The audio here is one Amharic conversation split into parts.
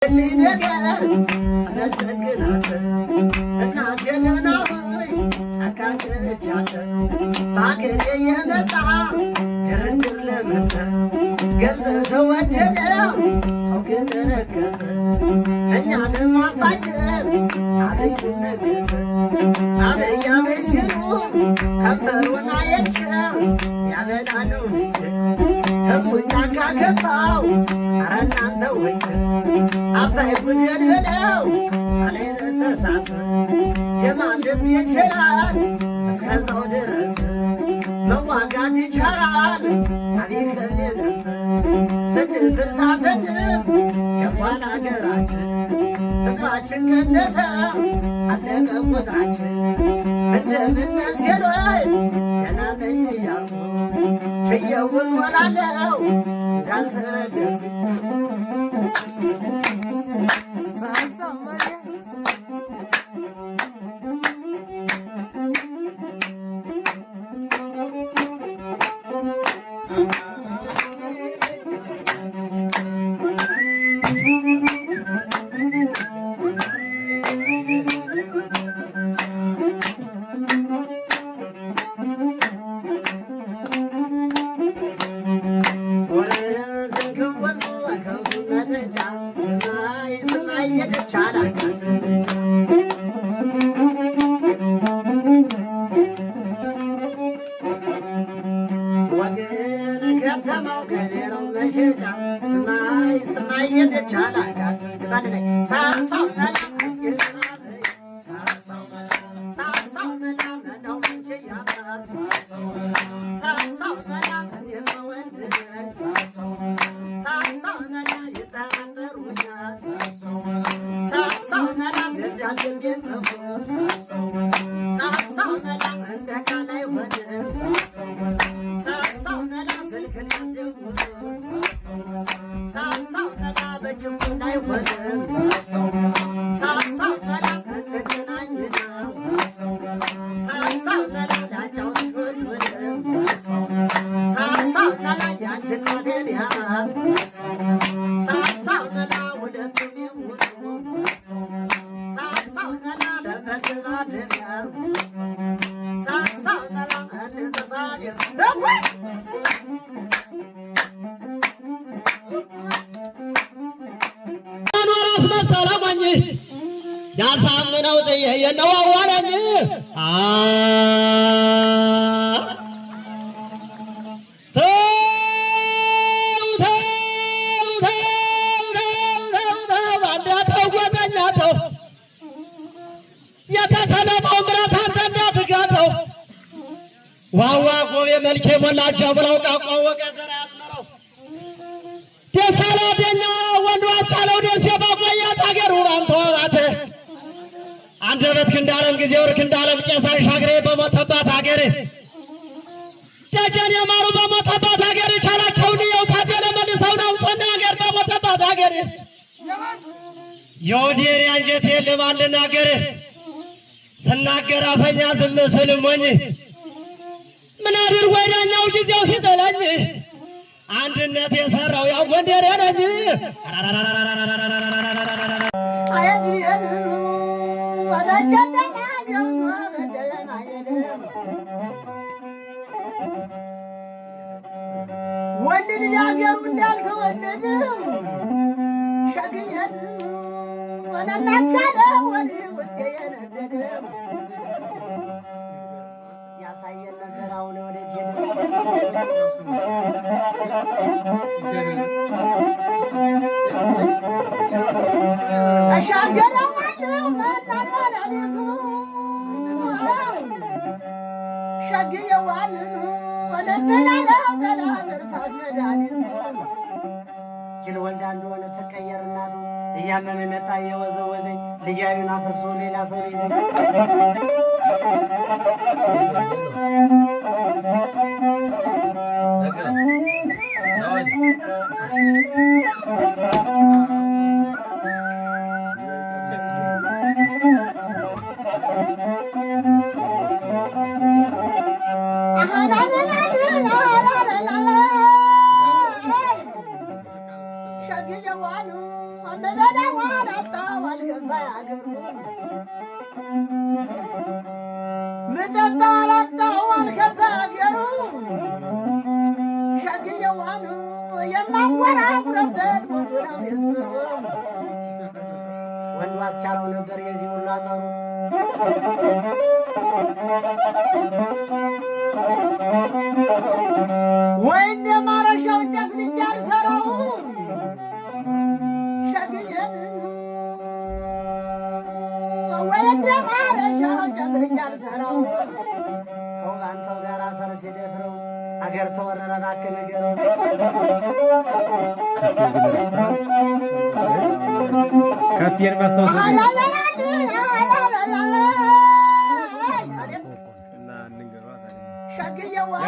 ነገር አመሰግናለሁ እናቴ ደህና ሆይ ጫካ ጭንቻለሁ በአገሬ የመጣ ድርድር ለመጣ ገንዘብ ተወደደ ሰው ግን ረከሰ እኛንም አፋጀን አብይ ነገሰ አብይ አብይ ሲሉ ከንፈሩን አየች ያበላ ነው ህዝቡን ጫካ ገባው ኧረ እናንተ ወይኔ አባይ ጉዴን በለው አለይነ ተሳሰ የማን ልብ ይችላል እስከዛው ድረስ መዋጋት ይቻላል ታሪክን የደርስ 666 ገባን አገራችን ሕዝባችን ቀነሰ አለቀ ቁጥራችን እንደምነሴሎይ ገና ነኝ እያልኩ ችየውን ወራለው እንዳልተደርግ ያሳምነው የነው አዋለኝ የተሰለፈው ምረት አንተ እንዳትጋተው ዋዋ ጎቤ መልኬ ሞላቸው ብለው ቃቋወቀ ዘራ ያስመረው ደሳላደኛ ወንዱ አስቻለው ደስ የባቆያት አገሩ ባንተዋባተ አንደበት ክንዳለም ጊዜ ወርክ እንዳለም ቄሳር ሻግሬ በሞተባት ሀገር ደጀን የማሩ በሞተባት ሀገር ቻላቸው ነው ታደለ መልሰው ነው ሰና ሀገር በሞተባት ሀገር የወዲር አንጀት የለማልና ሀገር ስናገር አፈኛ ዝም ስል ሞኝ ምን አድር ወዳኛው ጊዜው ሲጠላኝ አንድነት የሰራው ያው ጎንደር ነኝ አየት ይሄዱ ወዳጀና ገብቶ በደለማ ወንድ ልጅ አገሩ እንዳልተወደደ ሸግየት ወነናሳለ ወዲ ወደ የነደደ ያሳየን ነበር አሁን ወደ ጀደ አሻገረው ማለው ማናናናቱ ሸግየዋን ወለበላለው ተላርሳስ መዳኒቱ ጅል ወንድ እንደሆነ ተቀየርና እያመመ መጣ የወዘወዘኝ ልጃዩን አፍርሶ ሌላ ሰው ይዘኝ ሸግየዋኑ አላጣው አልገባ ያገሩ ምጠጣ አላጣው አልገባ ያገሩ ሸግየዋኑ የማወራውረበት ብዙ ነው ሚስጥሩ ወንዱ አስቻለው ነበር የዚህ ሁሉ አጠሩ ወይ እንደ ማረሻው ጨፍልቄ አልሰራው ሸግየን ወይ እንደ ማረሻው ጨፍልቄ አልሰራው አንተው ጋር ፈረስ የደፍረው አገር ተወረረ እባክህ ንገረው ከፊል ማስታወስ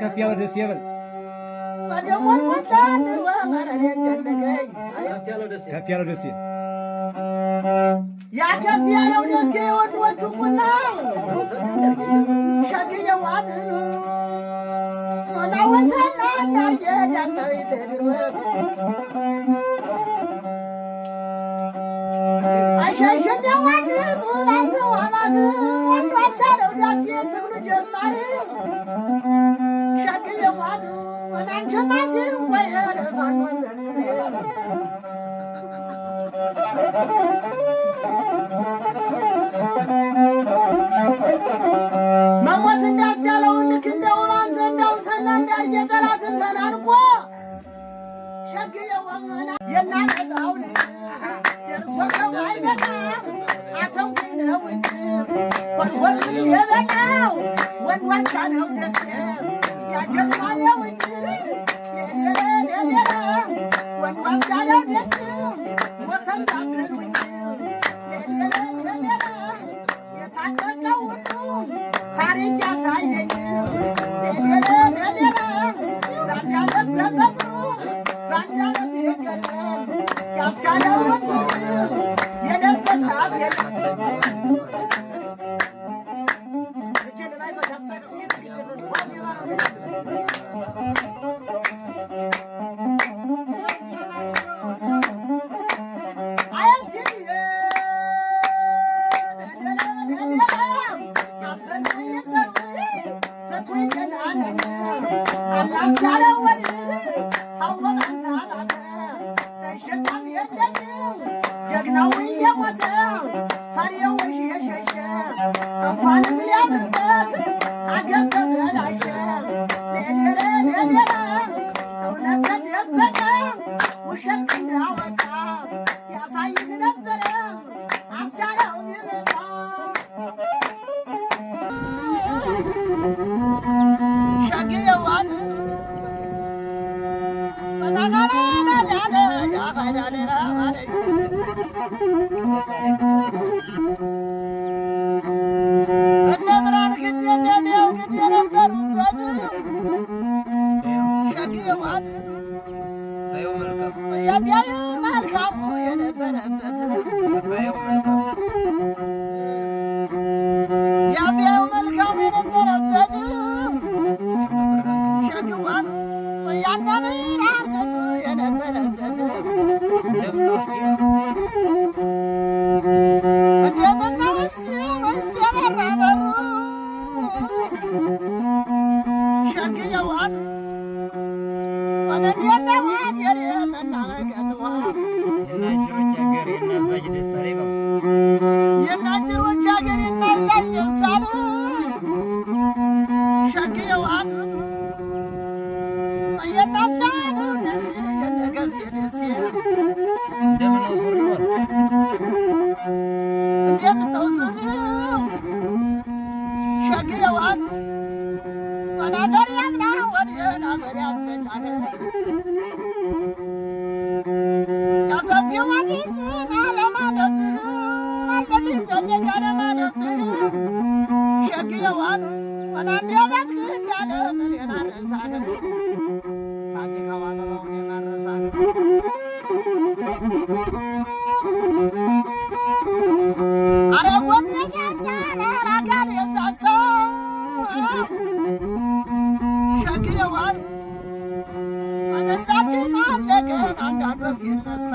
ከፍ ያለው ደስ ይበል ከፍ ያለው ደስ ይበል ያከፍ ያለው ደስ ወንዶቹ ቁና ሸግየዋን ናወሰና እንዳርየ ዳናዊ ተድሮስ አሸሸም ያዋንስ ወላንተ ዋማት ወንዱ አሳለው ዳሴ ትብሉ ጀማሪ ሸግየዋን ወናንቸ ማስ ወየረ ፋኖ ዘንሬ መሞት እንዳስቻለው ልክ እንደው ባንተ እንዳው ሰና እንዳርየ ጠላትን ተናንቆ ሸግየዋን የናቀጣው ደርሶ ሰው አይበቃም አተውኝ ነው እንጂ ወንድ የበላው ወንዱ አሳነው ደስ ያጀግናው እንጂ ሌላ ወንዱ አሳነው ደስ ሞተን ታትሉኝ ሌላ የታጠቀው ታሪክ ያሳየኝ ሌላ ባንዳለት ተፈጥሮ ባንዳለት ይገለል ያስቻለው ወንሱ የለበሰ አብየት ጀግናው የሞተ ፈሪው የሸሸ እንኳንስ ሊያምርበት አገር ተበላሸ ሌላ እውነት ተደበቀ ውሸት እንዳወጣ ያሳይህ ነበረ አስቻለው ቢመጣ ሸግየዋን እነ ብርሃን ግድ እንደሚያው ግድ የነበሩበት ሸግየዋን ያቢያዩ መልካሙ የነበረበት ያቢያዩ መልካሙ የነበረበት ሸግየዋን ያናን ራርገቱ የነበረበት እንደምና ውስጥ የበራበሩ ሸግየዋን ወደደነዋ ገሬ መናበቀትዋ የናጅሮች አገር እናዛጅ ደሳል ሸግየዋን የናሳሉ ደስ የነገብ ደስ እንደምነው ሱሪው ሸግየዋን ወደ አገር ያምና ወደ አገር ያስፈላል ያሰፊው አዲስን አለማለት አለልኝ ዘለቅ አለማለት ሸግየዋን ወደ አንደበት እንዳለ ምን የማረሳል ፋሲካው አበባውን የማረሳል አረጎም የሳሳን አራጋል የሳሳ ሸግየዋን ወደዛችን አለቀን አንዳንዱ ሲነሳ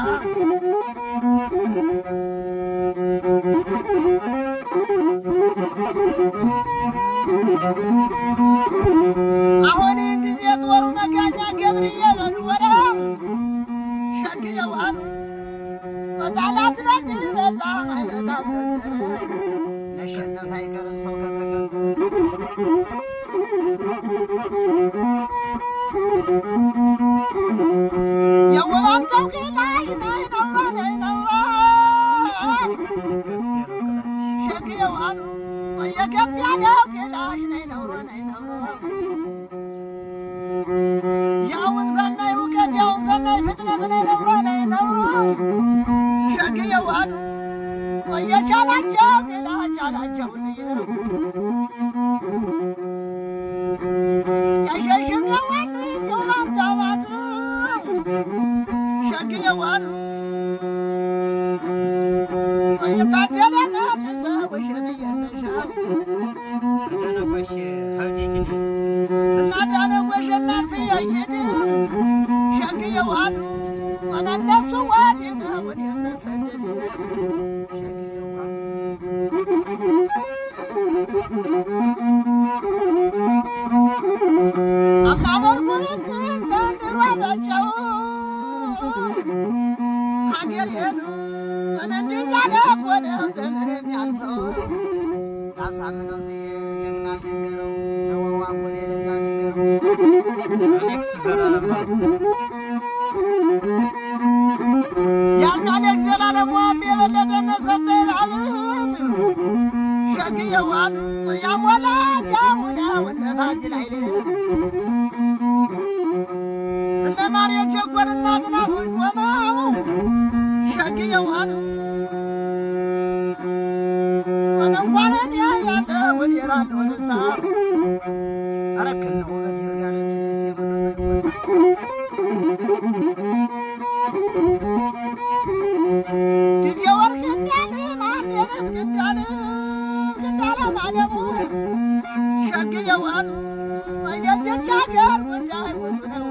አሁን ጊዜ ጦሩ መጋኛ ገብርዬ በልወራ ሸክየው አሉ በጣላት በዚህ በዛ አይበጣም ነበር ለሸነፍ አይቀርም ሰው ከተገበረ የወባንተው ጌላይ ናይ ነውራ ሸክየው አሉ የገፍ ያለው ጌላሽ ናይ ነውሮ ያውን ሰናይ እውቀት ያውን ሰናይ ፍጥነት ናይ ነውሮ ሸክየው አሉ የቻላቸው ጌላ ቻላቸው የሸሽም የዋን ዞማን ዳባት ሸክየው አሉ የታደለ መልሰ ውሸት እየነሻው ደነቆሽ ሀብቴ እናዳነቆሽ እናት የይድ ሸክየው አሉ ወነነሱ ወዲነ ወዲ መሰደድ ሸክየው አሉ አምናበር ኩልት ዘንድሮ በጨው ሀገር ሄዱ እንዲያለ ወደው ዘመን የሚያልፈው ታሳምነው ጀግና ነገረው ለወዋ ወደ ለዛ ነገረው አሌክስ ዘላለም ያና አሌክስ ዘላለም የበለጠ ነሰጠን አሉት ሸክየው አሉ ያሞላ ያሙላ ወነፋሲ ላይ እነማር የቸኮልና ግናፎች ወማው ሸክየው አሉ እንኳን ያለ ወዲራን ወደሳ አረከነው በትርጋለ ሚደስ የምንወሳ ጊዜ ወርቅ እንዳለ ማደረት እንዳለ ማለሙ ሸክየው አሉ የዚች ሀገር ጉዳይ ብዙ ነው